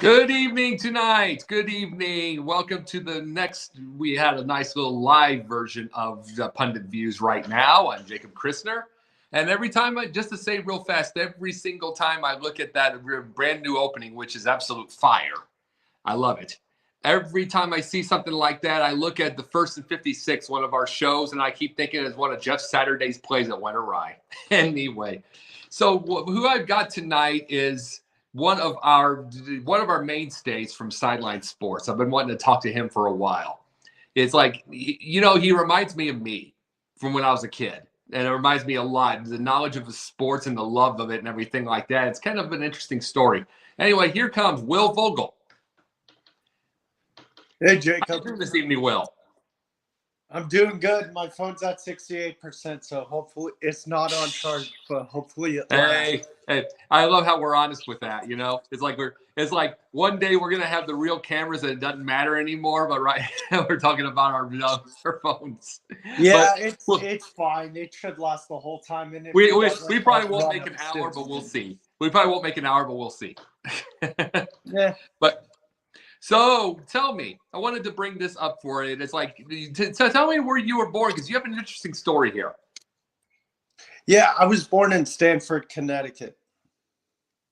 Good evening tonight. Good evening. Welcome to the next. We had a nice little live version of Punditviews right now. I'm Jacob Christner. And every time just to say real fast, every single time I look at that brand new opening, which is absolute fire, I love it. Every time I see something like that, I look at the First and 56, one of our shows, and I keep thinking it's one of Jeff Saturday's plays that went awry. Anyway, so who I've got tonight is one of our mainstays from Sideline Sports. I've been wanting to talk to him for a while. It's like, he reminds me of me from when I was a kid. And it reminds me a lot. The knowledge of the sports and the love of it and everything like that. It's kind of an interesting story. Anyway, here comes Will Vogel. Hey, Jacob. How are you doing this evening, Will? I'm doing good. My phone's at 68%, so hopefully it's not on charge, but hopefully it lasts. Hey, I love how we're honest with that. It's like one day we're gonna have the real cameras and it doesn't matter anymore. But right now we're talking about our phones. Yeah, it's fine. It should last the whole time. And we probably won't make an hour, but we'll see. We probably won't make an hour, but we'll see. Yeah. But so tell me, I wanted to bring this up for you. It's like, tell me where you were born, because you have an interesting story here. Yeah, I was born in Stamford, Connecticut.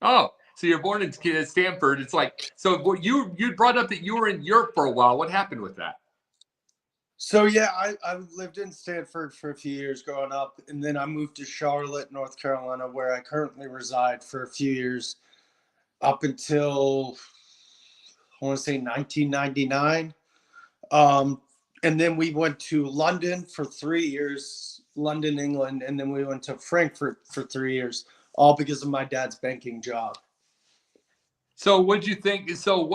Oh, so you're born in Stamford. It's like, so you brought up that you were in Europe for a while. What happened with that? So yeah, I lived in Stamford for a few years growing up, and then I moved to Charlotte, North Carolina, where I currently reside for a few years, up until I want to say 1999. And then we went to London for 3 years, London, England, and then we went to Frankfurt for 3 years, all because of my dad's banking job. So what'd you think? So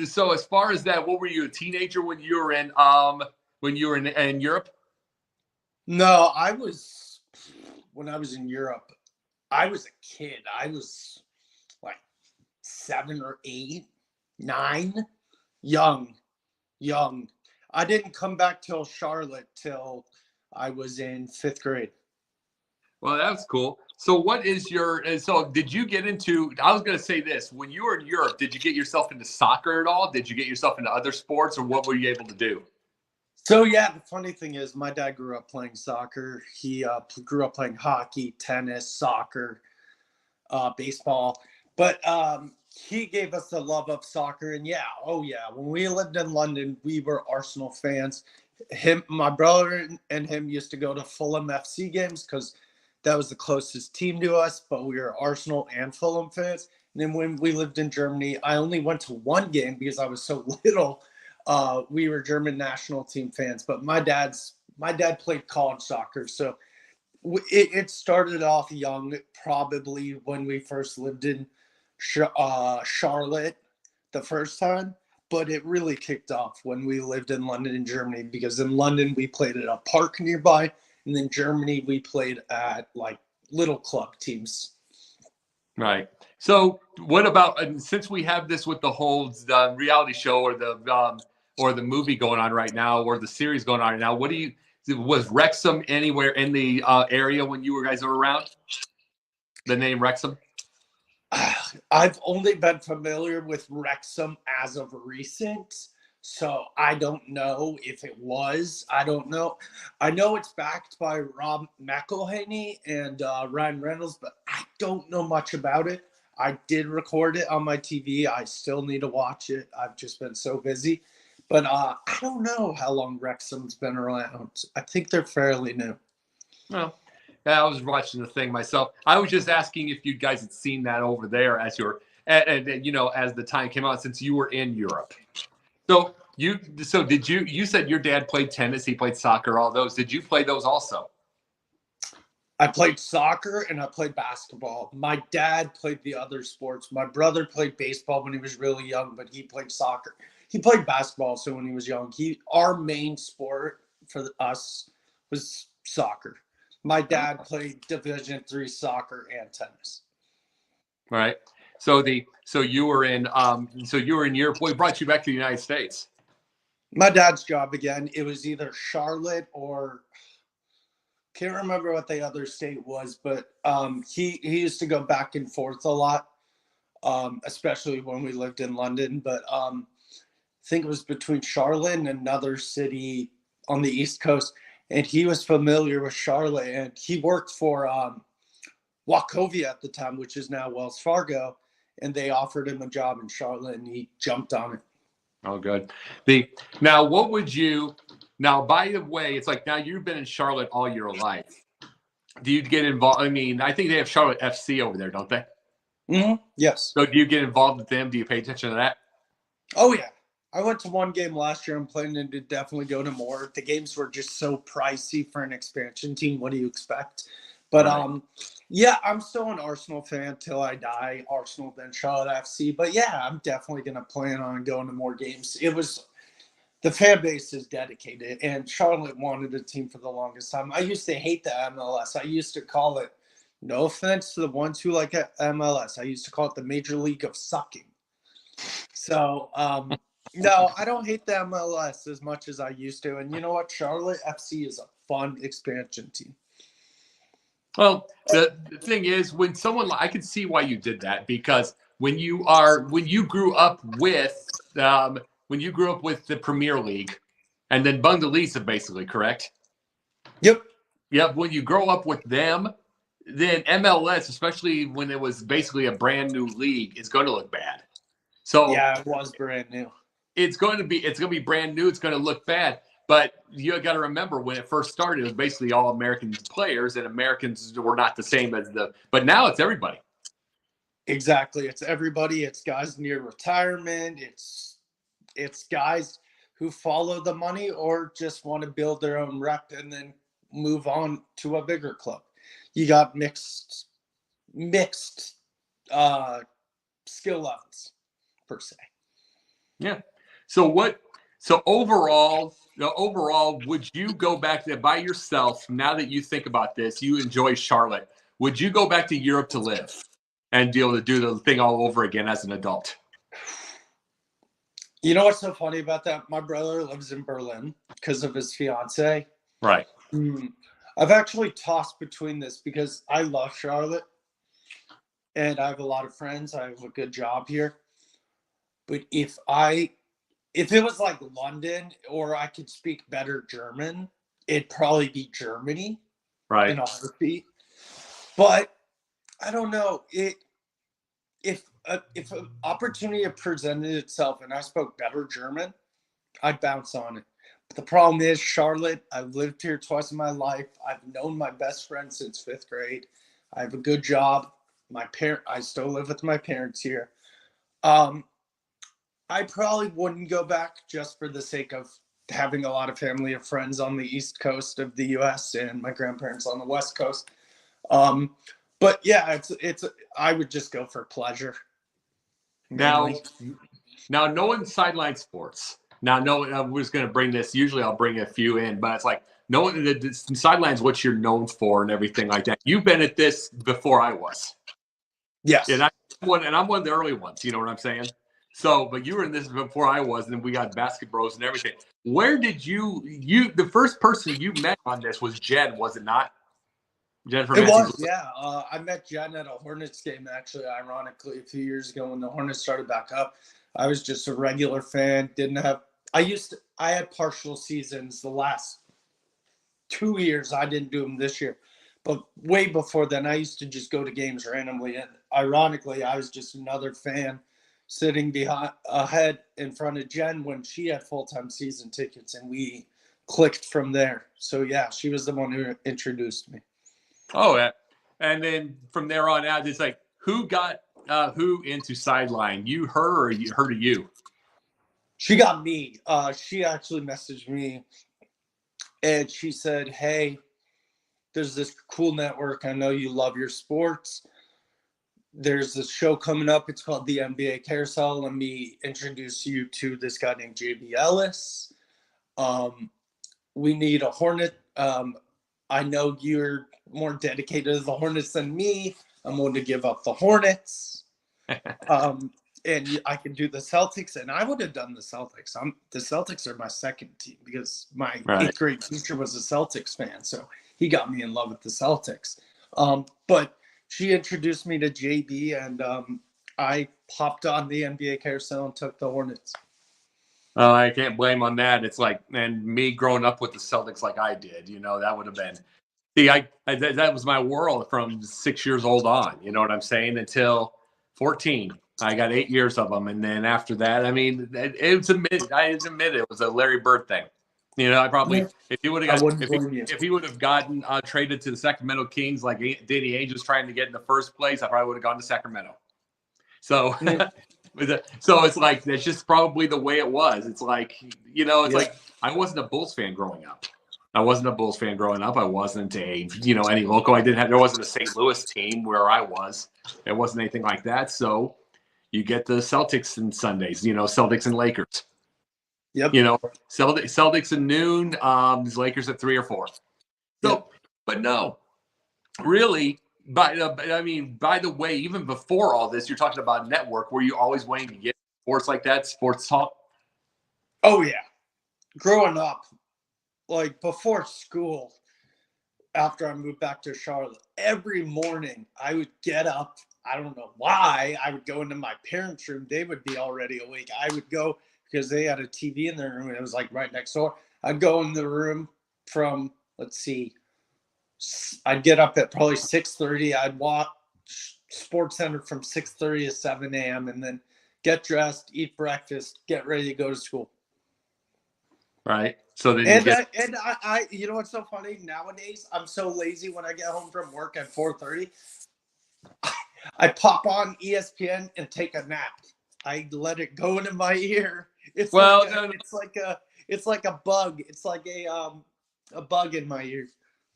so as far as that, what were you, a teenager when you were in Europe? No, when I was in Europe, I was a kid. I was like 7 or 8, 9, young. I didn't come back till Charlotte till I was in 5th grade. Well, that's cool. So did you get into, I was going to say this, when you were in Europe, did you get yourself into soccer at all? Did you get yourself into other sports, or what were you able to do? So yeah, the funny thing is my dad grew up playing soccer. He grew up playing hockey, tennis, soccer, baseball. But he gave us the love of soccer. And when we lived in London, we were Arsenal fans. My brother and him used to go to Fulham FC games because that was the closest team to us, but we were Arsenal and Fulham fans. And then when we lived in Germany, I only went to one game because I was so little. We were German national team fans, but my dad played college soccer. So it started off young, probably when we first lived in Charlotte the first time, but it really kicked off when we lived in London and Germany, because in London we played at a park nearby, and in Germany we played at like little club teams. Right. So what about, since we have this with the whole reality show or the movie going on right now, or the series going on right now, was Wrexham anywhere in the area when you guys were around? The name Wrexham? I've only been familiar with Wrexham as of recent, so I don't know if it was. I don't know. I know it's backed by Rob McElhenney and Ryan Reynolds, but I don't know much about it. I did record it on my TV. I still need to watch it. I've just been so busy. But I don't know how long Wrexham's been around. I think they're fairly new. Well, I was watching the thing myself. I was just asking if you guys had seen that over there as as the time came out, since you were in Europe. So did you said your dad played tennis, he played soccer, all those. Did you play those also? I played soccer and I played basketball. My dad played the other sports. My brother played baseball when he was really young, but he played soccer. He played basketball, so when he was young, our main sport for us was soccer. My dad played Division III soccer and tennis. Right. So you were in Europe. What brought you back to the United States? My dad's job again. It was either Charlotte or can't remember what the other state was, but he used to go back and forth a lot, especially when we lived in London. But I think it was between Charlotte and another city on the East Coast, and he was familiar with Charlotte, and he worked for Wachovia at the time, which is now Wells Fargo, and they offered him a job in Charlotte, and he jumped on it. Oh, good. Now, by the way, it's like now you've been in Charlotte all your life. Do you get involved? I mean, I think they have Charlotte FC over there, don't they? Mm-hmm. Yes. So do you get involved with them? Do you pay attention to that? Oh, yeah. I went to one game last year. I'm planning to definitely go to more. The games were just so pricey for an expansion team. What do you expect? But right. Yeah, I'm still an Arsenal fan till I die. Arsenal, then Charlotte FC. But yeah, I'm definitely going to plan on going to more games. The fan base is dedicated, and Charlotte wanted a team for the longest time. I used to hate the MLS. I used to call it, no offense to the ones who like MLS, I used to call it the Major League of Sucking. So, no, I don't hate the MLS as much as I used to. And you know what? Charlotte FC is a fun expansion team. Well, the thing is, I can see why you did that, because when you grew up with the Premier League, and then Bundesliga, basically, correct? Yep. Yep. When you grow up with them, then MLS, especially when it was basically a brand new league, is going to look bad. So yeah, it was brand new. It's going to be brand new. It's going to look bad. But you got to remember, when it first started, it was basically all American players, and Americans were not the same as but now it's everybody. Exactly. It's everybody. It's guys near retirement. It's guys who follow the money or just want to build their own rep and then move on to a bigger club. You got mixed skill levels, per se. Yeah. So overall, would you go back there by yourself? Now that you think about this, you enjoy Charlotte. Would you go back to Europe to live and be able to do the thing all over again as an adult? You know what's so funny about that? My brother lives in Berlin because of his fiance. Right. I've actually tossed between this because I love Charlotte and I have a lot of friends. I have a good job here. But if it was like London or I could speak better German, it'd probably be Germany. Right. In a heartbeat. But I don't know. If an opportunity presented itself and I spoke better German, I'd bounce on it. But the problem is, Charlotte, I've lived here twice in my life. I've known my best friend since 5th grade. I have a good job. I still live with my parents here. I probably wouldn't go back just for the sake of having a lot of family and friends on the East Coast of the U.S. and my grandparents on the West Coast. But yeah, I would just go for pleasure. Now knowing Sideline Sports. Now, I was going to bring this. Usually, I'll bring a few in, but it's like knowing the Sidelines, what you're known for, and everything like that. You've been at this before I was. Yes, and I'm one of the early ones. You know what I'm saying? So, but you were in this before I was, and then we got Basketbros and everything. Where did the first person you met on this was Jen, was it not? It was, yeah. I met Jen at a Hornets game, actually, ironically, a few years ago when the Hornets started back up. I was just a regular fan. I had partial seasons the last 2 years. I didn't do them this year. But way before then, I used to just go to games randomly. And ironically, I was just another fan sitting ahead in front of Jen when she had full-time season tickets, and we clicked from there. So, yeah, she was the one who introduced me. Oh, yeah. And then from there on out, it's like, who got who into Sideline? Her or her to you? She got me. She actually messaged me, and she said, "Hey, there's this cool network. I know you love your sports. There's this show coming up. It's called the NBA Carousel. Let me introduce you to this guy named JB Ellis. We need a Hornet. I know you're more dedicated to the Hornets than me. I'm willing to give up the Hornets. And I can do the Celtics, and I would have done the Celtics. The Celtics are my second team because my 8th grade teacher was a Celtics fan, so he got me in love with the Celtics. But she introduced me to JB, and I popped on the NBA Carousel and took the Hornets. Oh, I can't blame on that. It's like, and me growing up with the Celtics like I did, that would have been. See, that was my world from 6 years old on. You know what I'm saying? Until 14. I got 8 years of them, and then after that, I mean, I admit it was a Larry Bird thing. I probably if he would have gotten traded to the Sacramento Kings like Danny Ainge was trying to get in the first place, I probably would have gone to Sacramento. So, so it's like that's just probably the way it was. It's like like I wasn't a Bulls fan growing up. I wasn't any local. There wasn't a St. Louis team where I was. There wasn't anything like that. So you get the Celtics and Sundays, Celtics and Lakers. Yep. Celtics at noon, Lakers at 3 or 4. So, but no, really, by the way, even before all this, you're talking about network. Were you always waiting to get sports like that, sports talk? Oh, yeah. Growing up, like before school, after I moved back to Charlotte, every morning I would get up. I don't know why. I would go into my parents' room. They would be already awake. I would go because they had a TV in their room. It was like right next door. I'd go in the room from, I'd get up at probably 6:30. I'd watch Sports Center from 6:30 to 7 a.m. and then get dressed, eat breakfast, get ready to go to school. Right. So then I you know what's so funny? Nowadays, I'm so lazy when I get home from work at 4:30. I pop on ESPN and take a nap. I let it go into my ear. It's like a bug. It's like a bug in my ear.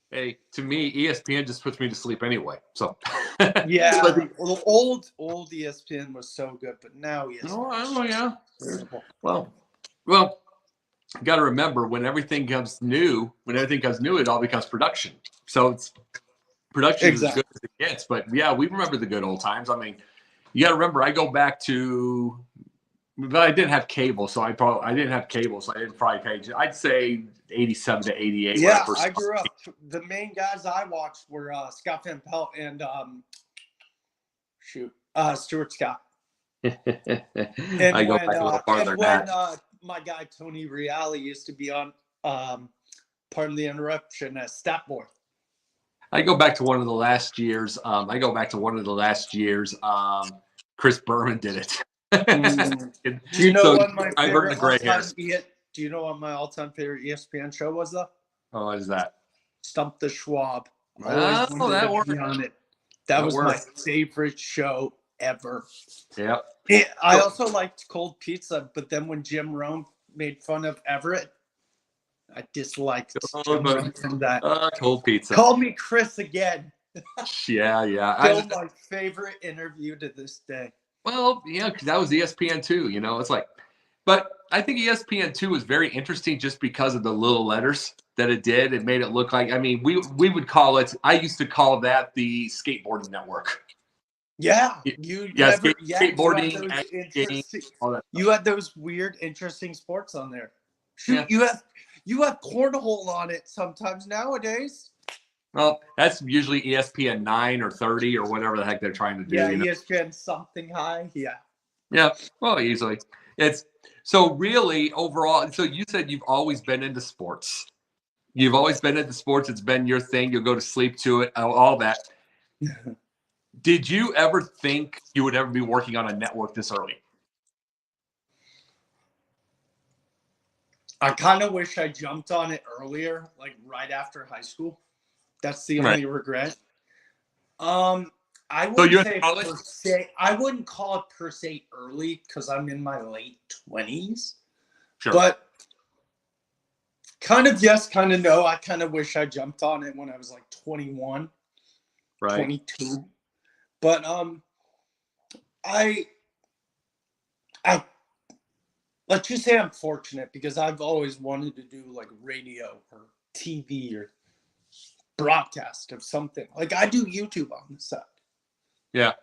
Hey, to me, ESPN just puts me to sleep anyway. So yeah, well, old ESPN was so good, but now ESPN. Well, you got to remember when everything comes new, it all becomes production. So it's production is as good as it gets. But yeah, we remember the good old times. I mean, you got to remember, I go back to, but I didn't have cable, so I didn't probably pay. I'd say 87 to 88. Yeah, I grew up. The main guys I watched were Scott Van Pelt and Stuart Scott. And I go back a little farther than that. My guy Tony Reale used to be on Pardon the Interruption as Stat Boy. I go back to one of the last years. Chris Berman did it. Do you know what my favorite Do you know what my all-time favorite ESPN show was, though? Oh, what is that? Stump the Schwab. That worked. That was my favorite show ever. Yep. I also liked Cold Pizza, but then when Jim Rome made fun of Everett, I disliked Jim Rome from that. Cold Pizza. Call me Chris again. Yeah. Still my favorite interview to this day. Well, yeah, because that was ESPN2, it's like, but I think ESPN2 was very interesting just because of the little letters that it did. It made it look like, we would call it, I used to call that the skateboarding network. Yeah. Skateboarding, all that. You had those weird, interesting sports on there. Shoot, yeah. You have cornhole on it sometimes nowadays. Well, that's usually ESPN 9 or 30 or whatever the heck they're trying to do. Yeah, ESPN something high. Yeah. Yeah. Well, easily. It's so really overall. So you said you've always been into sports. You've always been into sports. It's been your thing. You'll go to sleep to it. All that. Did you ever think you would ever be working on a network this early? I kind of wish I jumped on it earlier, like right after high school. That's the only regret. I wouldn't call it per se early because I'm in my late 20s. Sure. But Kind of yes, kind of no. I kind of wish I jumped on it when I was like 21, Right. 22. But I let's just say I'm fortunate because I've always wanted to do like radio or TV or broadcast of something. Like I do YouTube on the side. Yeah.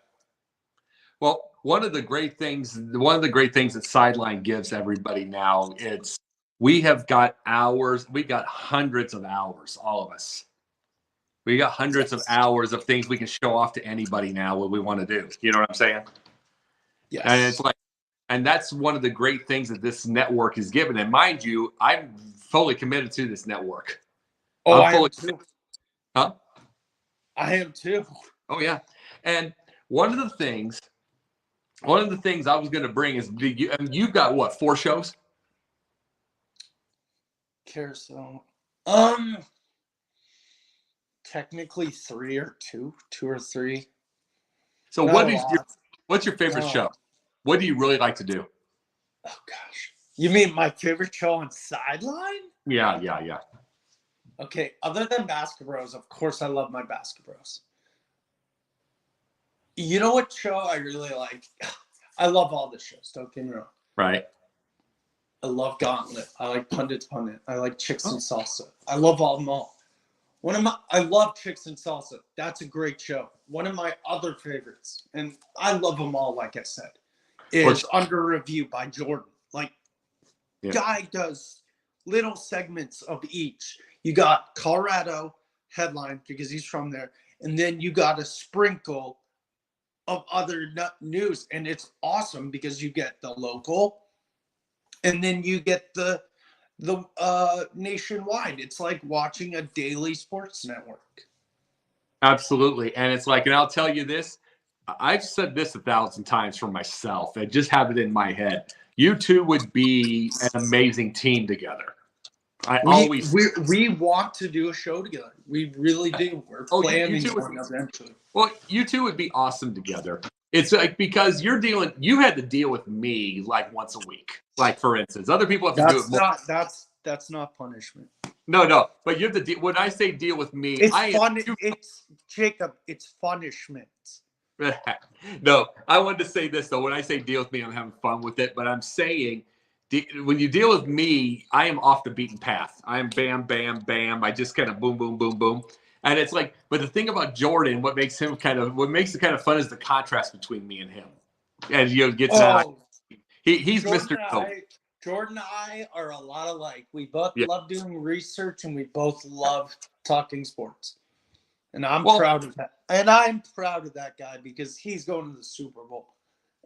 Well, one of the great things that Sideline gives everybody now, we have got hours, we got hundreds of hours, all of us. We got hundreds of hours of things we can show off to anybody now what we want to do. You know what I'm saying? Yes. And it's like, and that's one of the great things that this network is given. And mind you, I'm fully committed to this network. Oh, I am too. Huh? I am too. Oh yeah. And one of the things I was going to bring is you've got what, 4 shows? Carousel. Technically 3 or 2 or 3. So what's your favorite show? What do you really like to do? Oh gosh. You mean my favorite show on Sideline? Yeah. Okay, other than Basketbros, of course I love my Basketbros. You know what show I really like? I love all the shows, don't get me wrong. Right. I love Gauntlet. I like Pundit. I like Chicks and Salsa. I love all them all. I love Chicks and Salsa. That's a great show. One of my other favorites, and I love them all, like I said, is Under Review by Jordan. Like, guy does little segments of each. You got Colorado headline because he's from there, and then you got a sprinkle of other news, and it's awesome because you get the local, and then you get the nationwide. It's like watching a daily sports network. Absolutely. And it's like, and I'll tell you this, I've said this 1,000 times for myself. I just have it in my head. You two would be an amazing team together. We want to do a show together. We really do. We're planning one eventually. Well, you two would be awesome together. It's like because you had to deal with me like once a week. Like for instance, other people have to do it more. That's not punishment. No. But you have to when I say deal with me, it's Jacob. It's punishment. No, I wanted to say this though. When I say deal with me, I'm having fun with it. But I'm saying when you deal with me, I am off the beaten path. I am bam, bam, bam. I just kind of boom, boom, boom, boom. And it's like, but the thing about Jordan, what makes it kind of fun is the contrast between me and him. And he's Mr. Jordan and I are a lot alike. We both love doing research and we both love talking sports. And I'm proud of that. And I'm proud of that guy because he's going to the Super Bowl.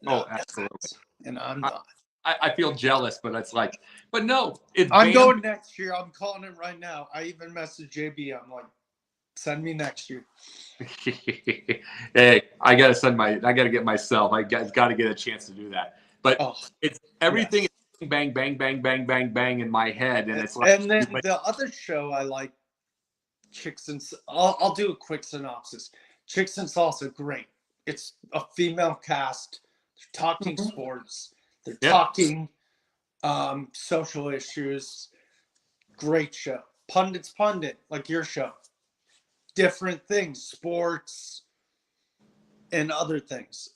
Absolutely. And I'm not. I feel jealous, but it's like, but no. I'm going next year. I'm calling it right now. I even messaged JB. I'm like, send me next year. Hey, I got to get myself. I got to get a chance to do that. But it's everything is bang, bang, bang, bang, bang, bang in my head. And it's like, and then the other show I like, Chicks and I'll do a quick synopsis. Chicks and Salsa, great. It's a female cast. They're talking sports. They're talking social issues. Great show. Pundit's Pundit, like your show. Different things, sports and other things.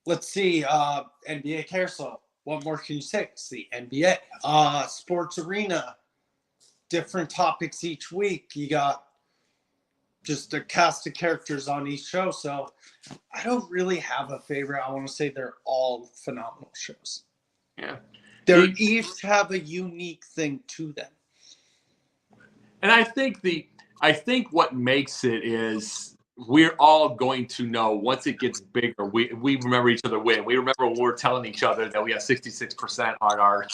Let's see. NBA Carousel. What more can you say? It's the NBA. Sports Arena. Different topics each week. You got just a cast of characters on each show. So I don't really have a favorite. I want to say they're all phenomenal shows. Yeah. They each have a unique thing to them. And I think what makes it is we're all going to know once it gets bigger, we remember each other win. We remember when we're telling each other that we have 66% on our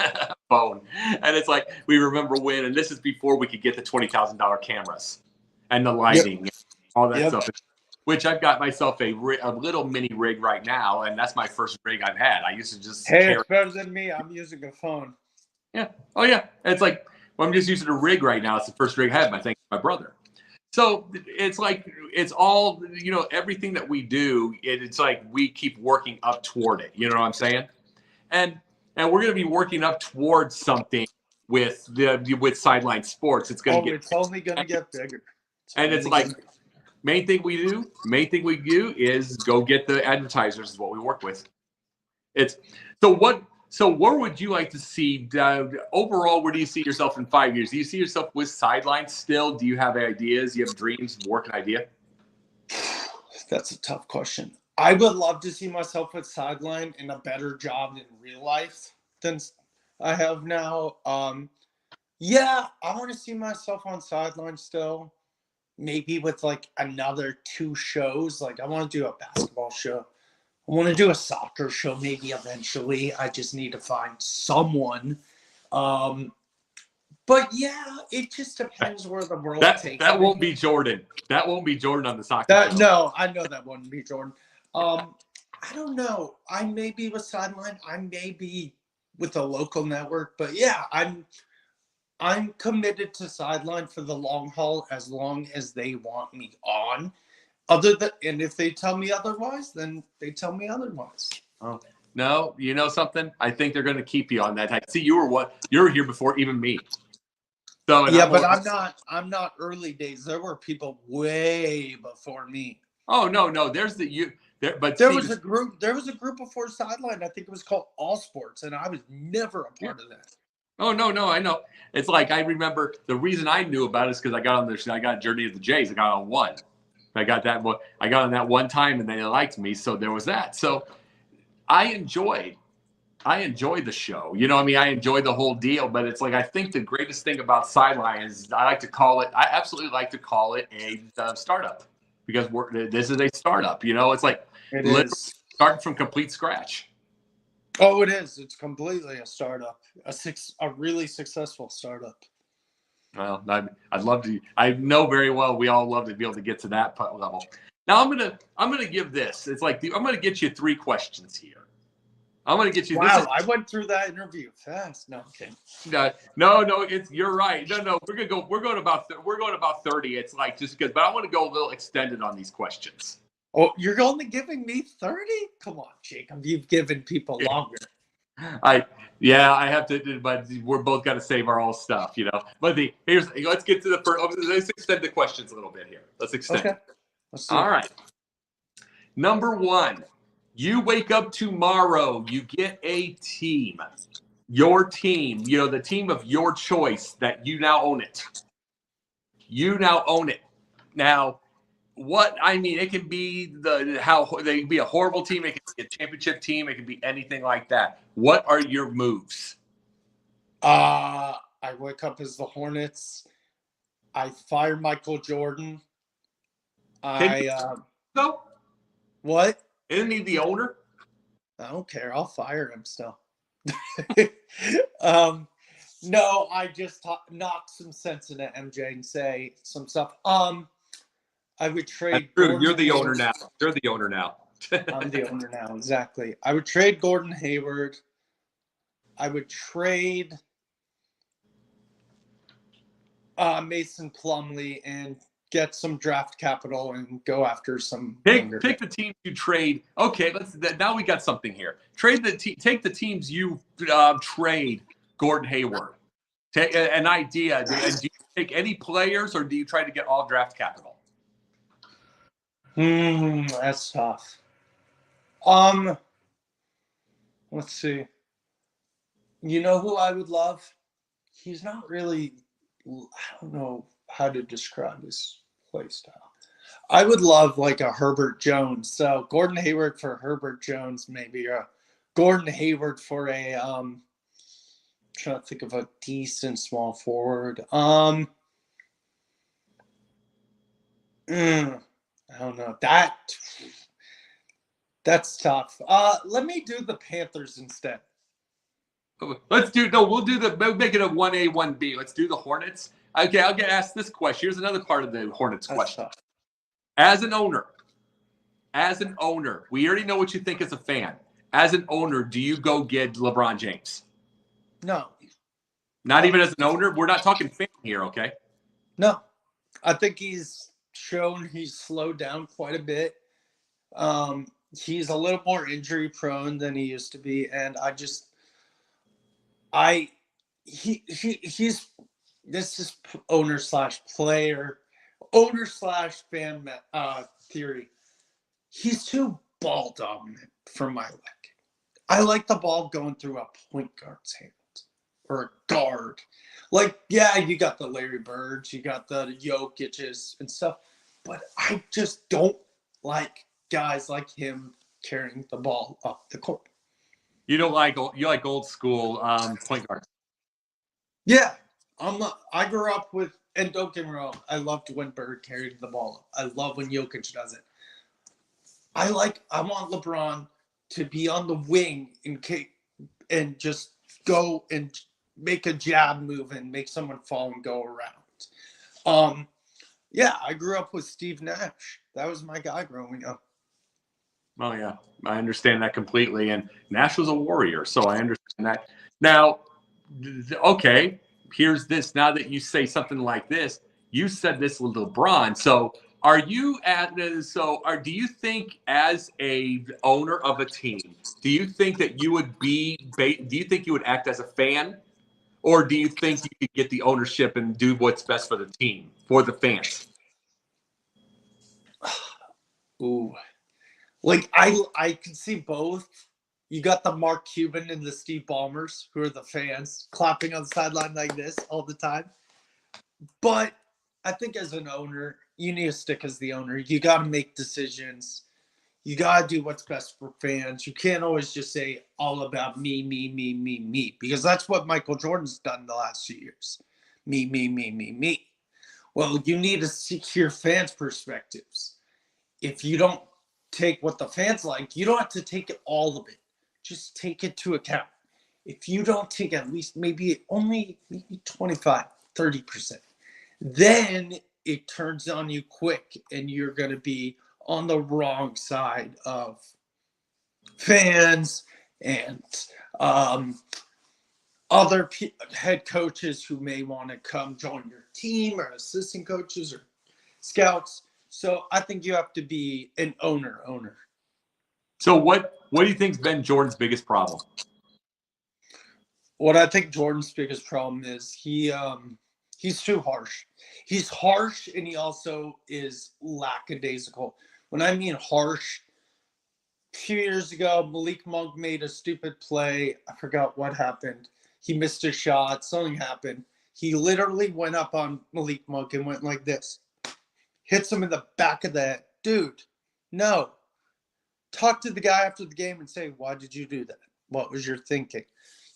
phone. And it's like, we remember win. And this is before we could get the $20,000 cameras and the lighting, and all that stuff, which I've got myself a little mini rig right now. And that's my first rig I've had. I used to just it's better than me. I'm using a phone. Yeah. Oh yeah. It's like, well, I'm just using a rig right now. It's the first rig I had, thanks to my brother. So it's like, it's all, everything that we do, it's like we keep working up toward it. You know what I'm saying? And we're going to be working up towards something with Sideline Sports. It's going to get. It's only going to get bigger. It's like main thing we do is go get the advertisers. Is what we work with. It's so what. So where would you like to see overall? Where do you see yourself in 5 years? Do you see yourself with Sideline still? Do you have ideas? Do you have dreams? Work an idea? That's a tough question. I would love to see myself with Sideline in a better job in real life than I have now. Yeah, I want to see myself on Sideline still. Maybe with like another 2 shows. Like I want to do a basketball show. I want to do a soccer show maybe eventually. I just need to find someone. But yeah, it just depends where the world takes me. That won't be Jordan. That won't be Jordan on the soccer show. No, I know that wouldn't be Jordan. I don't know. I may be with Sideline. I may be with a local network. But yeah, I'm committed to Sideline for the long haul as long as they want me on. And if they tell me otherwise, then they tell me otherwise. Oh. No, you know something? I think they're going to keep you on that. I see you were here before even me. So yeah, but I'm not early days. There were people way before me. Oh no, there was a group before Sideline. I think it was called All Sports, and I was never a part of that. Oh no, I know. It's like I remember the reason I knew about it is because I got on there. I got Journey of the Jays. I got on one. I got on that one time, and they liked me, so there was that. So I enjoyed the show. You know what I mean? I enjoyed the whole deal, but it's like I think the greatest thing about Sideline is I absolutely like to call it a startup because this is a startup. You know, it's like starting from complete scratch. Oh, it is. It's completely a startup, a really successful startup. Well, I'd love to. I know very well we all love to be able to get to that level. Now I'm gonna give this. It's like I'm gonna get you 3 questions here. I'm gonna get you. Wow, I went through that interview fast. No, okay. No. You're right. No. We're going about 30. It's like just because, but I want to go a little extended on these questions. Oh, you're only giving me 30? Come on, Jacob. You've given people longer. I have to, but we're both got to save our own stuff, you know. But let's get to the first. Let's extend the questions a little bit here. Let's extend. Okay. Let's see. All right. Number 1, you wake up tomorrow, you get a team, your team, you know, the team of your choice that you now own it. You now own it. Now, it can be they can be a horrible team, it can be a championship team, it can be anything like that. What are your moves? I wake up as the Hornets. I fire Michael Jordan. No. What? Isn't he the owner? I don't care. I'll fire him still. No, I just knock some sense into MJ and say some stuff. I would trade. You're the owner now. You're the owner now. I'm the owner now, exactly. I would trade Gordon Hayward. I would trade Mason Plumlee and get some draft capital and go after some. Pick the teams you trade. Okay, now we got something here. Take the teams you trade Gordon Hayward. Take an idea. Do you take any players or do you try to get all draft capital? That's tough. Let's see. You know who I would love? He's not really, I don't know how to describe his play style. I would love like a Herbert Jones. So Gordon Hayward for Herbert Jones, maybe, or Gordon Hayward for a trying to think of a decent small forward. I don't know. That's tough. Let me do the Panthers instead. We'll make it a 1A, 1B. Let's do the Hornets. Okay, I'll get asked this question. Here's another part of the Hornets question. Tough. As an owner, we already know what you think as a fan. As an owner, do you go get LeBron James? No. Not even as an owner? We're not talking fan here, okay? No. I think he's shown he's slowed down quite a bit. He's a little more injury prone than he used to be. And he's this is owner slash player, owner slash fan theory. He's too ball dominant for my liking. I like the ball going through a point guard's hands or a guard. Like, yeah, you got the Larry Birds, you got the Jokic's and stuff, but I just don't like guys like him carrying the ball up the court. You like old school point guards. Yeah, I grew up with, and don't get me wrong, I loved when Bird carried the ball up. I love when Jokic does it. I want LeBron to be on the wing and just go and make a jab move and make someone fall and go around. Yeah, I grew up with Steve Nash. That was my guy growing up. Oh yeah, I understand that completely. And Nash was a warrior, so I understand that. Now, okay, here's this. Now that you say something like this, you said this with LeBron. So do you think as a owner of a team, do you think that you would act as a fan, or do you think you could get the ownership and do what's best for the team, for the fans? Ooh. Like, I can see both. You got the Mark Cuban and the Steve Ballmers, who are the fans, clapping on the sideline like this all the time. But I think as an owner, you need to stick as the owner. You got to make decisions. You got to do what's best for fans. You can't always just say all about me, me, me, me, me, because that's what Michael Jordan's done the last few years. Me, me, me, me, me. Well, you need to hear fans' perspectives. If you don't take what the fans like, you don't have to take all of it. Just take it to account. If you don't take at least maybe 25, 30%, then it turns on you quick and you're going to be on the wrong side of fans and other head coaches who may want to come join your team, or assistant coaches or scouts. So I think you have to be an owner. So what do you think's been Jordan's biggest problem? What I think Jordan's biggest problem is he's too harsh. He's harsh, and he also is lackadaisical. When I mean harsh, a few years ago, Malik Monk made a stupid play. I forgot what happened. He missed a shot. Something happened. He literally went up on Malik Monk and went like this. Hits him in the back of the head. Dude, no. Talk to the guy after the game and say, why did you do that? What was your thinking?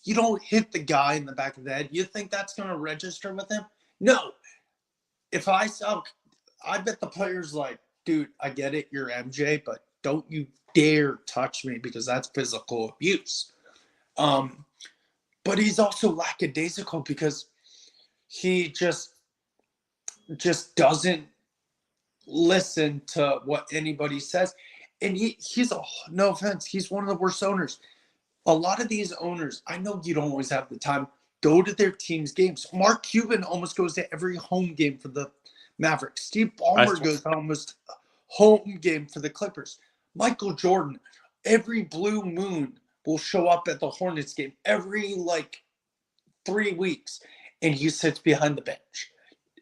You don't hit the guy in the back of the head. You think that's going to register with him? No. If I bet the player's like, dude, I get it, you're MJ, but don't you dare touch me, because that's physical abuse. But he's also lackadaisical because he just doesn't listen to what anybody says. And no offense, he's one of the worst owners. A lot of these owners, I know you don't always have the time, go to their team's games. Mark Cuban almost goes to every home game for the Mavericks. Steve Ballmer goes to almost home game for the Clippers. Michael Jordan, every blue moon, will show up at the Hornets game every 3 weeks, and he sits behind the bench.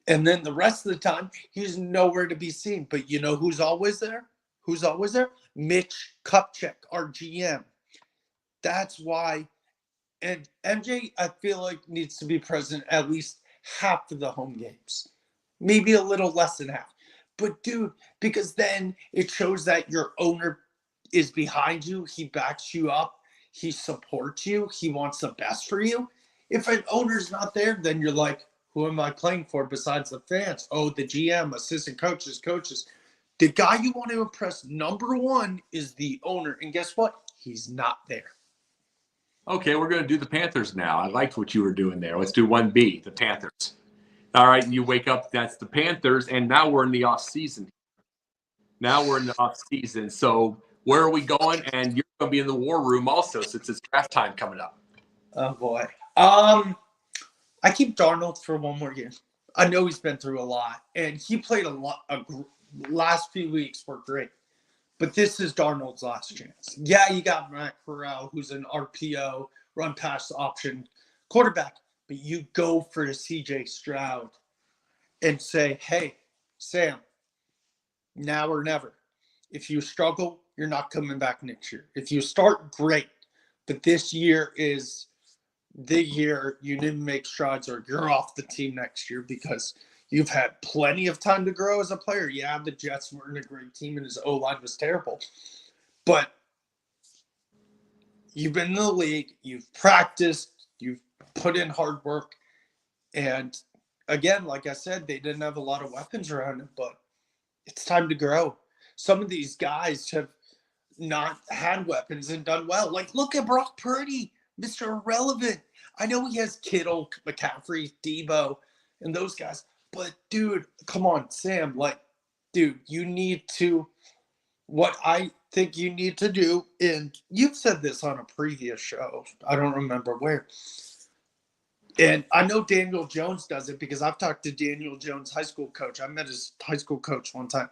And then the rest of the time, he's nowhere to be seen. But you know who's always there? Mitch Kupchak, our GM. That's why. And MJ, I feel like, needs to be present at least half of the home games. Maybe a little less than half. But, dude, because then it shows that your owner is behind you. He backs you up. He supports you. He wants the best for you. If an owner's not there, then you're like, who am I playing for besides the fans? Oh, the GM, assistant coaches. The guy you want to impress, number one, is the owner. And guess what? He's not there. Okay, we're going to do the Panthers now. I liked what you were doing there. Let's do 1B, the Panthers. All right, you wake up, that's the Panthers, and now we're in the off season. So where are we going? And you're going to be in the war room also, since it's draft time coming up. Oh, boy. I keep Darnold for one more year. I know he's been through a lot, and he played a lot. Last few weeks were great, but this is Darnold's last chance. Yeah, you got Matt Corral, who's an RPO, run pass option quarterback, but you go for the CJ Stroud and say, hey, Sam, now or never. If you struggle, you're not coming back next year. If you start, great. But this year is the year you need to make strides or you're off the team next year because you've had plenty of time to grow as a player. Yeah, the Jets weren't a great team and his O-line was terrible. But you've been in the league, you've practiced, you've put in hard work. And again, like I said, they didn't have a lot of weapons around him, but it's time to grow. Some of these guys have not had weapons and done well. Like, look at Brock Purdy, Mr. Irrelevant. I know he has Kittle, McCaffrey, Debo, and those guys. But, dude, come on, Sam. Like, dude, you need to – what I think you need to do, and you've said this on a previous show. I don't remember where. And I know Daniel Jones does it because I've talked to Daniel Jones' high school coach. I met his high school coach one time.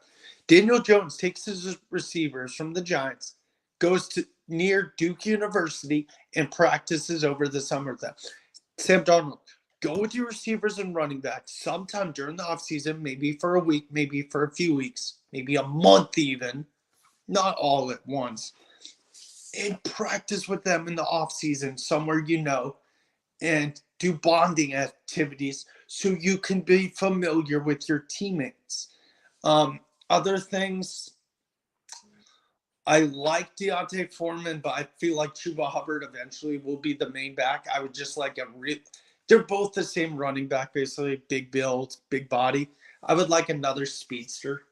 Daniel Jones takes his receivers from the Giants, goes to near Duke University, and practices over the summer with them. Sam Darnold, go with your receivers and running backs sometime during the offseason, maybe for a week, maybe for a few weeks, maybe a month even, not all at once, and practice with them in the offseason somewhere you know, and do bonding activities so you can be familiar with your teammates. Other things, I like Deontay Foreman, but I feel like Chuba Hubbard eventually will be the main back. I would just like they're both the same running back, basically, big build, big body. I would like another speedster,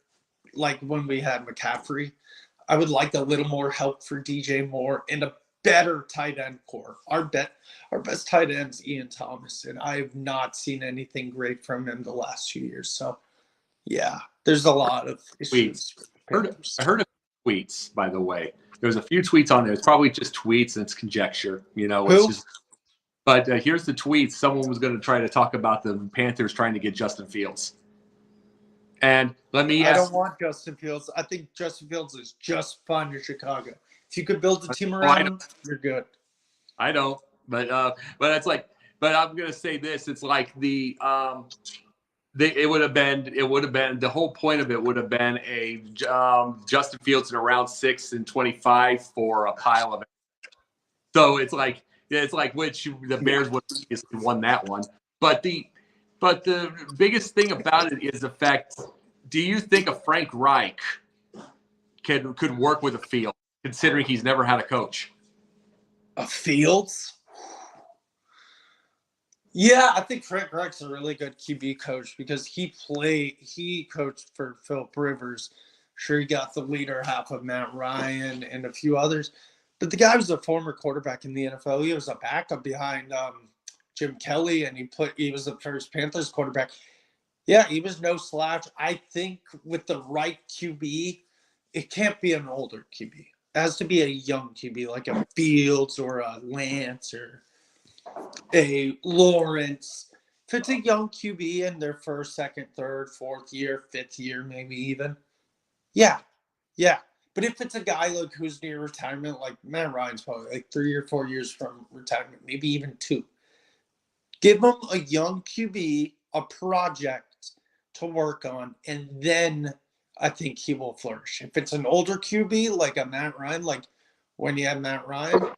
like when we had McCaffrey. I would like a little more help for DJ Moore and a better tight end core. Our best tight end is Ian Thomas, and I have not seen anything great from him the last few years. So, yeah, there's a lot of issues. I heard of tweets, by the way. There's a few tweets on there. It's probably just tweets and it's conjecture. You know, it's just. But here's the tweet. Someone was going to try to talk about the Panthers trying to get Justin Fields. And let me ask. I don't want Justin Fields. I think Justin Fields is just fine in Chicago. If you could build a team around him, you're good. I don't. But it's like. But I'm going to say this. It's like the. It would have been the whole point of it would have been a Justin Fields in around 6 and 25 for a pile of it. So it's like which the Bears would have won that one. But the biggest thing about it is the fact. Do you think a Frank Reich could work with a Fields, considering he's never had a coach? A Fields? Yeah, I think Frank Reich's a really good QB coach because he coached for Philip Rivers. Sure, he got the leader half of Matt Ryan and a few others. But the guy was a former quarterback in the NFL. He was a backup behind Jim Kelly, and he was the first Panthers quarterback. Yeah, he was no slouch. I think with the right QB, it can't be an older QB. It has to be a young QB, like a Fields or a Lance or a Lawrence. If it's a young QB in their first, second, third, fourth year, fifth year, maybe even, yeah. But if it's a guy like who's near retirement, like Matt Ryan's probably like 3 or 4 years from retirement, maybe even 2. Give him a young QB, a project to work on, and then I think he will flourish. If it's an older QB like a Matt Ryan, like when you had Matt Ryan,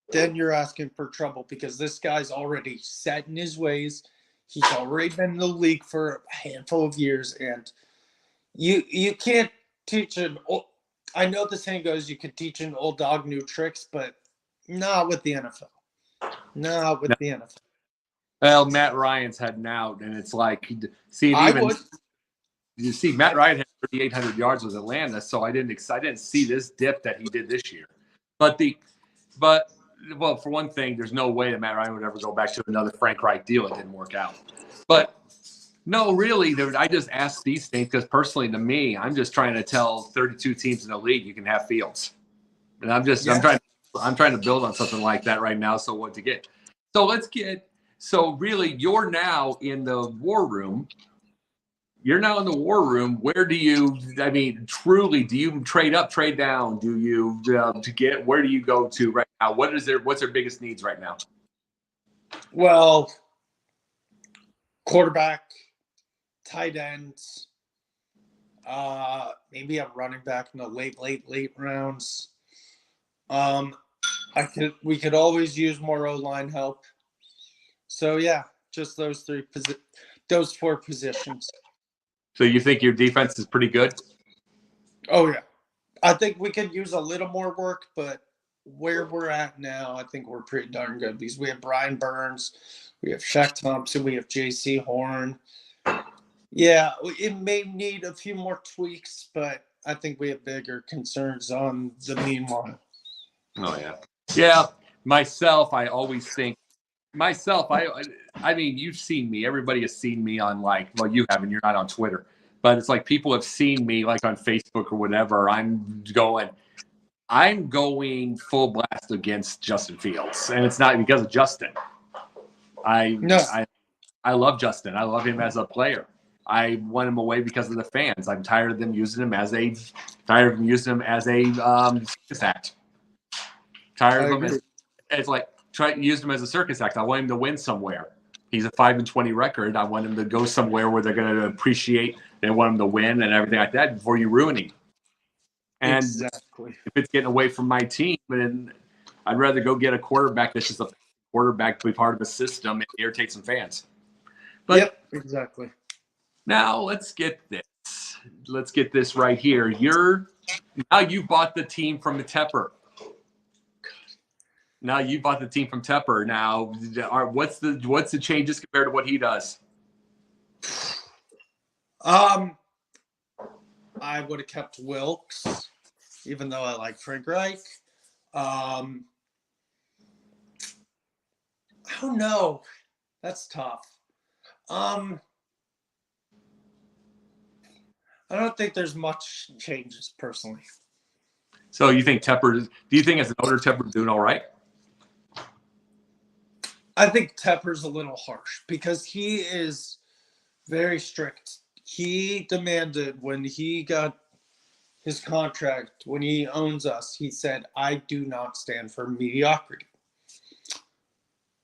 then you're asking for trouble because this guy's already set in his ways. He's already been in the league for a handful of years, and you can't teach an old – I know the saying goes you could teach an old dog new tricks, but not with the NFL. Not with the NFL. Well, Matt Ryan's heading out, and it's like – see, you see, Matt Ryan had 3,800 yards with Atlanta, so I didn't see this dip that he did this year. But for one thing, there's no way that Matt Ryan would ever go back to another Frank Reich deal. It didn't work out. But no, really, I just ask these things because personally, to me, I'm just trying to tell 32 teams in the league you can have Fields, and I'm trying to build on something like that right now. So what to get? So really, you're now in the war room. You're now in the war room. Where do you? I mean, truly, do you trade up, trade down? Do you where do you go to right now? What's their biggest needs right now? Well, quarterback, tight ends, maybe a running back in the late rounds. We could always use more O-line help. So yeah, just those four positions. So you think your defense is pretty good? Oh yeah, I think we could use a little more work, but where we're at now, I think we're pretty darn good because we have Brian Burns, we have Shaq Thompson, we have J.C. Horn. Yeah, it may need a few more tweaks, but I think we have bigger concerns on the meanwhile. Oh yeah, yeah. Myself, I always think myself. I mean, you've seen me. Everybody has seen me on well, you haven't. You're not on Twitter, but it's like people have seen me like on Facebook or whatever. I'm going full blast against Justin Fields, and it's not because of Justin. I love Justin. I love him as a player. I want him away because of the fans. I'm tired of them using him as a circus act. Tired of him. It's like try to use him as a circus act. I want him to win somewhere. He's a 5-20 record. I want him to go somewhere where they're going to appreciate. They want him to win and everything like that before you ruin him. And exactly. If it's getting away from my team, then I'd rather go get a quarterback that's just a quarterback to be part of a system and irritate some fans. But yep, exactly. Now let's get this. Let's get this right here. Now you bought the team from the Tepper. Now you bought the team from Tepper. Now, what's the changes compared to what he does? I would have kept Wilkes, even though I like Frank Reich. I don't know. That's tough. I don't think there's much changes personally. So you think Tepper? Do you think as an owner, Tepper's doing all right? I think Tepper's a little harsh because he is very strict. He demanded when he got his contract, when he owns us, he said, I do not stand for mediocrity.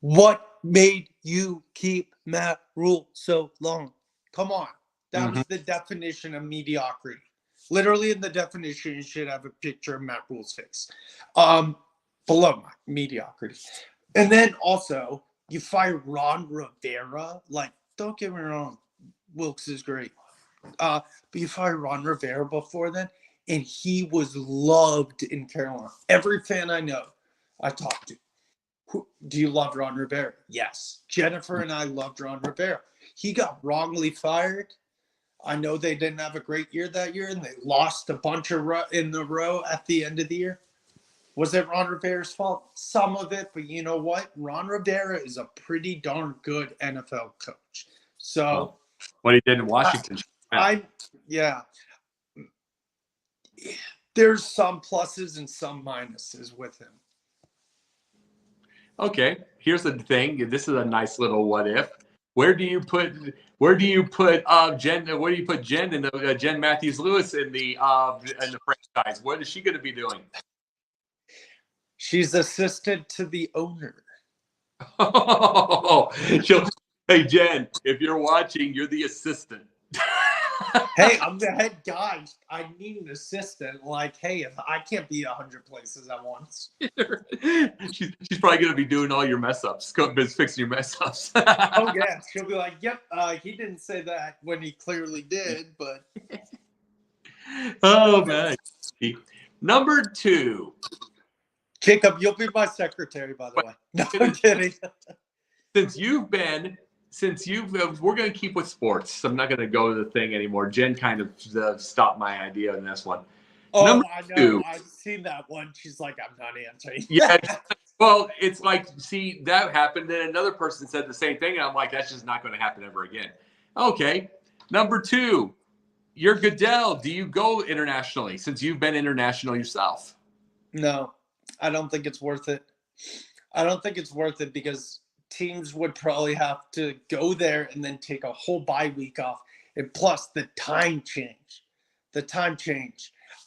What made you keep Matt Rule so long? Come on. That was the definition of mediocrity. Literally in the definition, you should have a picture of Matt Rule's face. Below mediocrity. And then also, you fire Ron Rivera. Like, don't get me wrong, Wilkes is great. But you fired Ron Rivera before then, and he was loved in Carolina. Every fan I know, I talked to. Do you love Ron Rivera? Yes. Jennifer and I loved Ron Rivera. He got wrongly fired. I know they didn't have a great year that year, and they lost a bunch in a row at the end of the year. Was it Ron Rivera's fault? Some of it, but you know what? Ron Rivera is a pretty darn good NFL coach. So what he did in Washington. Yeah. There's some pluses and some minuses with him. Okay, here's the thing. This is a nice little what if. Where do you put Jen? Where do you put Jen in the Jen Matthews Lewis in the franchise? What is she going to be doing? She's assistant to the owner. Oh, hey Jen, if you're watching, you're the assistant. Hey, I'm the head guy. I need an assistant. Like, hey, if I can't be 100 places at once. She's probably going to be doing all your mess ups, fixing your mess ups. Oh, yeah. She'll be like, yep, he didn't say that when he clearly did, but. Oh, man. Number 2. Jacob, you'll be my secretary, by the way. No, I'm kidding. We're going to keep with sports. I'm not going to go to the thing anymore. Jen kind of stopped my idea in this one. Oh, Number I know. 2. I've seen that one. She's like, I'm not answering. Yeah. Well, it's like, see, that happened. Then another person said the same thing. And I'm like, that's just not going to happen ever again. Okay. Number 2, you're Goodell. Do you go internationally since you've been international yourself? No, I don't think it's worth it. I don't think it's worth it because teams would probably have to go there and then take a whole bye week off. And plus the time change.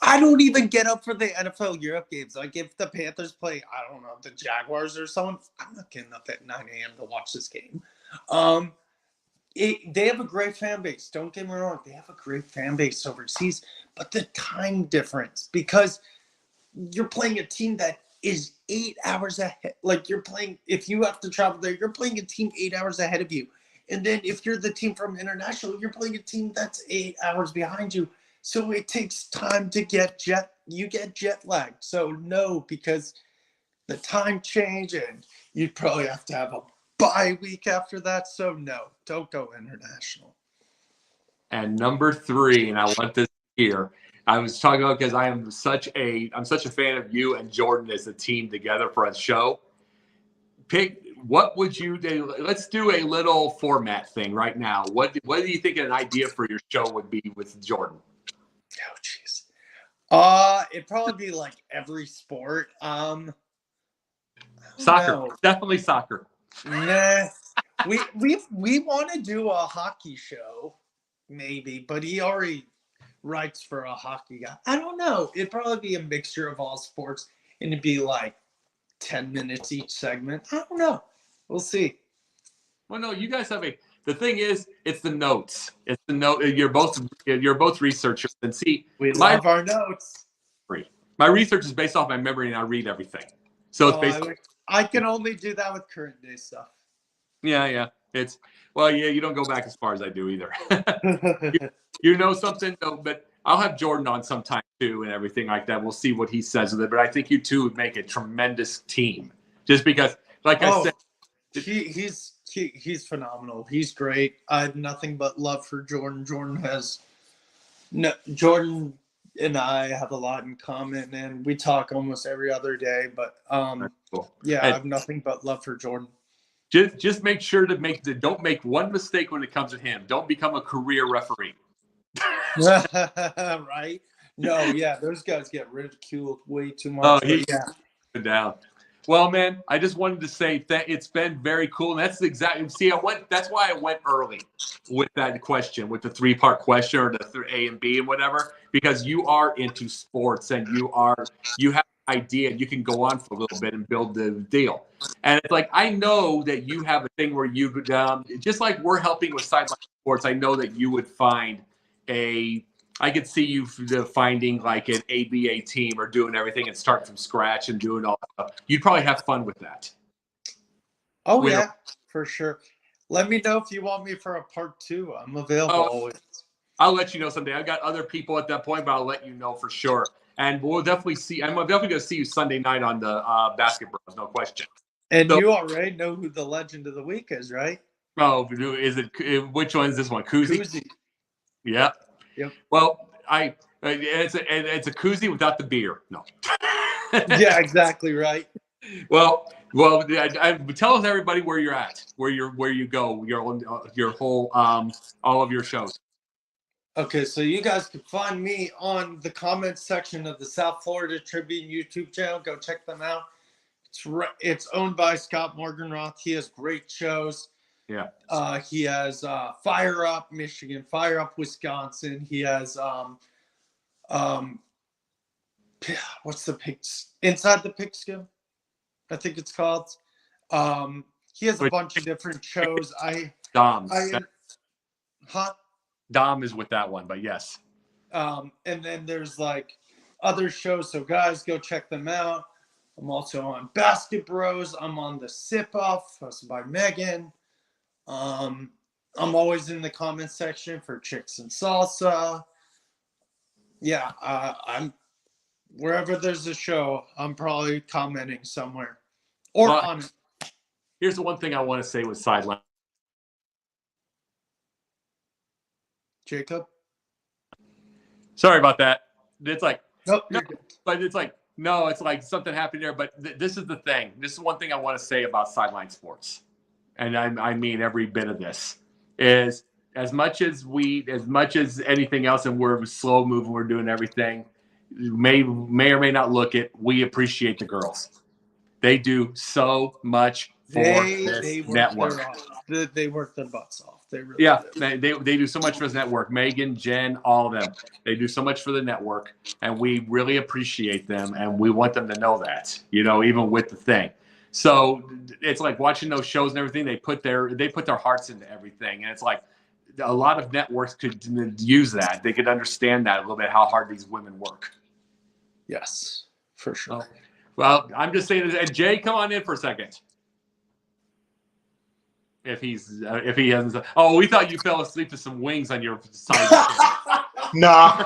I don't even get up for the NFL Europe games. Like if the Panthers play, I don't know, the Jaguars or someone, I'm not getting up at 9 a.m. to watch this game. They have a great fan base. Don't get me wrong. They have a great fan base overseas, but the time difference, because you're playing a team that is 8 hours ahead. Like if you have to travel there, you're playing a team 8 hours ahead of you. And then if you're the team from international, you're playing a team that's 8 hours behind you. So it takes time to you get jet lagged. So no, because the time change and you'd probably have to have a bye week after that. So no, don't go international. And number 3, and I want this here. I was talking about because I'm such a fan of you and Jordan as a team together for a show. What would you do? Let's do a little format thing right now. What do you think an idea for your show would be with Jordan? Oh jeez. It'd probably be like every sport. Soccer. No. Definitely soccer. Nah. We want to do a hockey show, maybe, but he already writes for a hockey guy. I don't know. It'd probably be a mixture of all sports, and it'd be like 10 minutes each segment. I don't know. We'll see. Well, no, you guys have the thing is, it's the notes. It's the note. You're both researchers, and see, we love our notes. My research is based off my memory, and I read everything. So it's based. I can only do that with current day stuff. Yeah. You don't go back as far as I do either. you know something, though, but I'll have Jordan on sometime too and everything like that. We'll see what he says with it. But I think you two would make a tremendous team. Just because, like I said, he's phenomenal. He's great. I have nothing but love for Jordan. Jordan and I have a lot in common, and we talk almost every other day. But cool. I have nothing but love for Jordan. Just make sure to don't make one mistake when it comes to him. Don't become a career referee. Right? No, yeah, those guys get ridiculed way too much. Down. Well, man, I just wanted to say that it's been very cool. And that's that's why I went early with that question, with the 3-part question or the A and B and whatever, because you are into sports and you have an idea and you can go on for a little bit and build the deal. And it's like, I know that you have a thing where you just like we're helping with Sideline Sports. I know that you would find I could see you finding like an ABA team or doing everything and starting from scratch and doing all that stuff. You'd probably have fun with that. Oh, yeah, for sure. Let me know if you want me for a part 2. I'm available always. I'll let you know someday. I've got other people at that point, but I'll let you know for sure. And we'll definitely see. I'm definitely going to see you Sunday night on the Basketbros, no question. And you already know who the legend of the week is, right? Oh, is it? Which one is this one? Koozie? Yeah. Yep. Well, it's a koozie without the beer. No. Yeah, exactly right. Well, I tell everybody where you're at, where you go, your whole all of your shows. Okay, so you guys can find me on the comments section of the South Florida Tribune YouTube channel. Go check them out. It's owned by Scott Morganroth. He has great shows. Yeah. He has Fire Up Michigan, Fire Up Wisconsin. He has what's the pigs? Inside the Pigskin, I think it's called. He has a bunch of different shows. Dom is with that one, but yes. And then there's like other shows. So guys, go check them out. I'm also on Basketbros. I'm on the Sip Off, hosted by Megan. I'm always in the comment section for Chicks and Salsa. Yeah, I'm wherever there's a show, I'm probably commenting somewhere or on it. Here's the one thing I want to say with Sideline. Jacob? Sorry about that. It's like, nope, but it's like, no, it's like something happened there. But this is the thing. This is one thing I want to say about Sideline Sports. And I mean every bit of this is as much as anything else, and we're slow moving, we're doing everything. May or may not look it. We appreciate the girls. They do so much for this network. They work their butts off. They really do. They do so much for this network. Megan, Jen, all of them. They do so much for the network, and we really appreciate them, and we want them to know that. Even with the thing. So it's like watching those shows and everything. They put their hearts into everything, and it's like a lot of networks could use that. They could understand that a little bit, how hard these women work. Yes, for sure. Well, I'm just saying. And Jay, come on in for a second. If he hasn't. Oh, we thought you fell asleep to some wings on your side. Nah.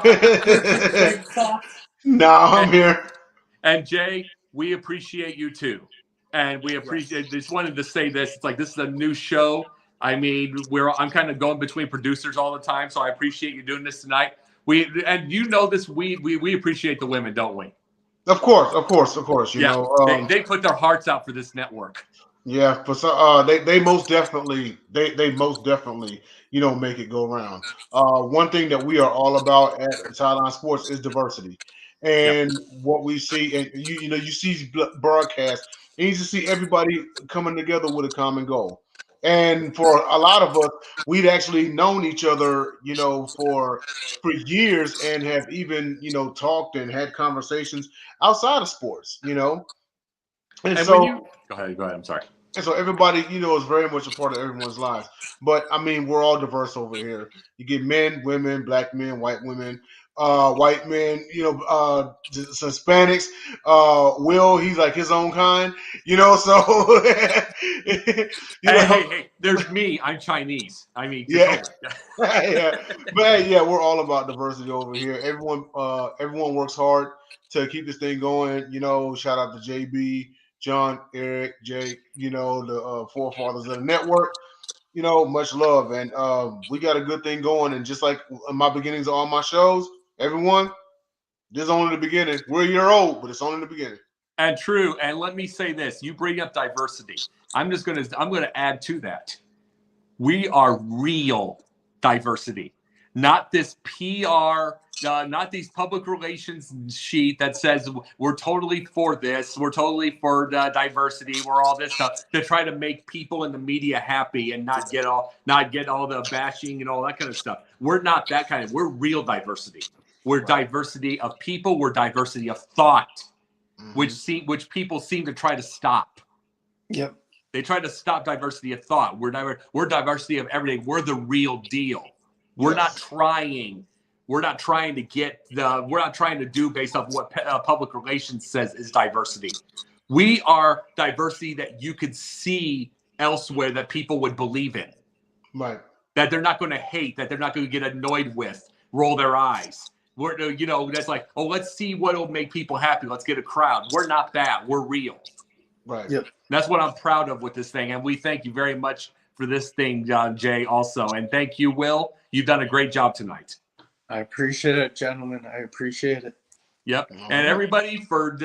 Nah, I'm here. And Jay, we appreciate you too. And we appreciate, just wanted to say this. It's like, this is a new show. I mean, I'm kind of going between producers all the time. So I appreciate you doing this tonight. And you know this, we appreciate the women, don't we? Of course. You know, they put their hearts out for this network. Yeah, for some, they most definitely you know make it go around. One thing that we are all about at Sideline Sports is diversity, and what we see, and you know you see broadcasts, and you just see everybody coming together with a common goal. And for a lot of us, we've actually known each other, you know, for years, and have even talked and had conversations outside of sports, you know. And so go ahead. I'm sorry. And so everybody, you know, is very much a part of everyone's lives. But I mean, we're all diverse over here. You get men, women, black men, white women, white men, you know, Hispanics. Will, he's like his own kind, you know. So, hey, there's me. I'm Chinese. I mean, yeah. But yeah, we're all about diversity over here. Everyone works hard to keep this thing going. You know, shout out to JB. John, Eric, Jake, you know, the forefathers of the network, you know, much love. And we got a good thing going. And just like my beginnings of all my shows, everyone, this is only the beginning. We're a year old, but it's only the beginning. And true. And let me say this. You bring up diversity. I'm going to add to that. We are real diversity, not this PR, not these public relations sheet that says we're totally for this, we're totally for diversity, we're all this stuff to try to make people in the media happy and not get all the bashing and all that kind of stuff. We're not that kind of. We're real diversity. We're diversity of people. We're diversity of thought, which people seem to try to stop. Yep. They try to stop diversity of thought. We're diversity of everything. We're the real deal. We're not trying to do based off what public relations says is diversity. We are diversity that you could see elsewhere that people would believe in. Right. That they're not going to hate, that they're not going to get annoyed with, roll their eyes. We're, you know, that's like, oh, let's see what will make people happy. Let's get a crowd. We're not that. We're real. Right. Yep. That's what I'm proud of with this thing. And we thank you very much for this thing, Jay, also. And thank you, Will. You've done a great job tonight. I appreciate it, gentlemen. I appreciate it. Yep. And everybody for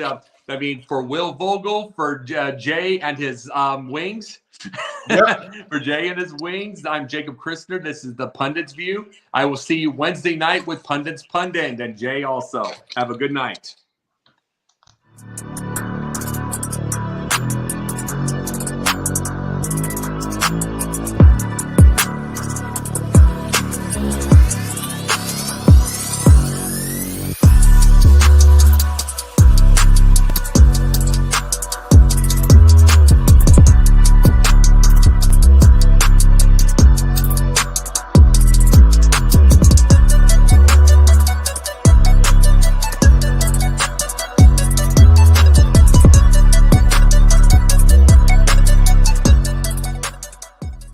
Will Vogel, for Jay and his wings. Yep. For Jay and his wings, I'm Jacob Christner. This is the Pundit's View. I will see you Wednesday night with Pundit's Pundit and Jay also. Have a good night.